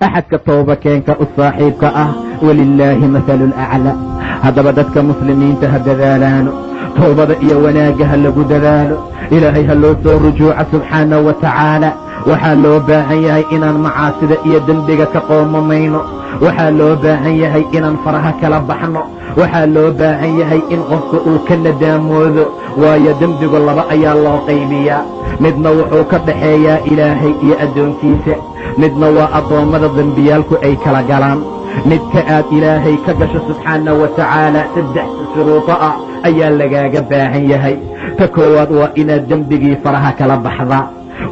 axadka tooba keenka u saaxiibka ah walilaahi mathalu laclaa. haddaba dadka muslimiinta ha dadaalaano, toobada iyo wanaagga ha lagu dadaalo, ilaahay ha loo soo rujuuca subxaanahu wa tacaala. waxaa loo baahan yahay inaan macaasida iyo dembiga ka qoomamayno, waxaa loo baahan yahay inaan faraha kala baxno, waxaa loo baahan yahay in qofka uu ka nadaamoodo, waayo dembigu laba ayaa loo qaybiyaa. midna wuxuu ka dhaxeeyaa ilaahay iyo addoonkiisa, midna waa addoommada dembiyaalku ay kala galaan. midka aad ilaahay ka gasho subxaanahu wa tacaala 3 shuruudo ah ayaa lagaaga baahan yahay. ta koowaad waa inaad dembigii faraha kala baxdaa,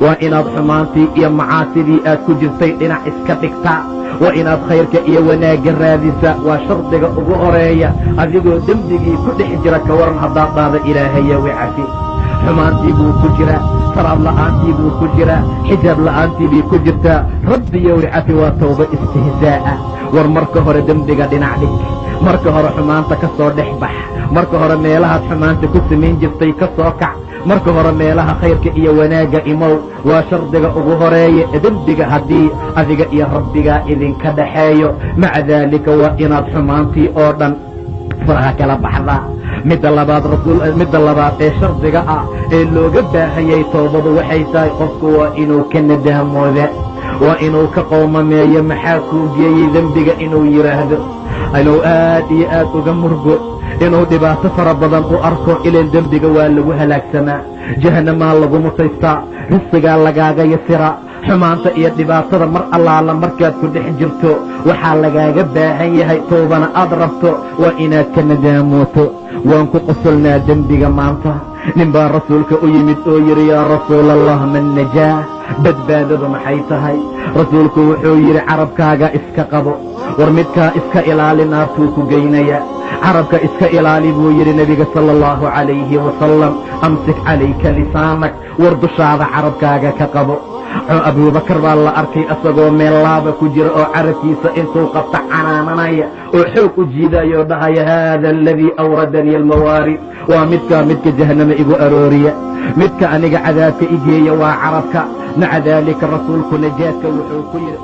waa inaad xumaantii iyo macaasidii aad ku jirtay dhinac iska dhigtaa, waa inaad khayrka iyo wanaagga raadisaa. waa shardiga ugu horeeya. adigoo dembigii ku dhex jira ka waran haddaad dhaada ilaahaya wicafi. xumaantii buu ku jiraa, salaad la'aantii buu ku jiraa, xijaab la'aantii bay ku jirtaa. rabbiyo wicafi waa tawba istihzaa'a. war marka hore dembiga dhinac dhig, marka hore xumaanta ka soo dhex bax, marka hore meelahaad xumaanta ku samayn jirtay ka soo kac, marka hore meelaha khayrka iyo wanaagga imow. waa shardiga ugu horeeye dembiga haddii adiga iyo rabbigaa idinka dhaxeeyo. maca daalika waa inaad xumaantii oo dhan faraha kala baxdaa. midda labaad ee shardiga ah ee looga baahanyay toobadu waxay tahay qofku waa inuu ka nadaamooda, waa inuu ka qoomameeyo maxaa kuu geeyey dembiga inuu yidhaahdo, inuu aad iyo aad uga murgo, inuu dhibaato fara badan u arko. ilan dembiga waa lagu halaagsamaa, jahanamaa lagu mutaystaa, risqigaa lagaaga yasiraa. xumaanta iyo dhibaatada mar allaala markaad ku dhex jirto waxaa lagaaga baahan yahay toobana aad rabto waa inaad ka nadaamooto. waan ku qosolnaa dembiga maanta. nin baa rasuulka u yimid oo yidhi yaa rasuulallah man najaa, badbaadadu maxay tahay? rasuulku wuxuu yidhi carabkaaga iska qabo, war midkaa iska ilaali, naartuu ku geynayaa. carabka iska ilaali buu yidhi nebiga sala allahu calayhi wasalam. amsik calayka lisaanak, war dushaada carabkaaga ka qabo. abuubakar baa la arkay asagoo meel laaba ku jira oo carabkiisa intuu qabta canaananaya oo xoog u jiidaya oo dhahaya haada aladii awradanii almawaarid. waa midka jahanama igu arooriya, midka aniga cadaabka igeeya waa carabka. maca daalika rasuulku najaadka wuxuu ku yidhi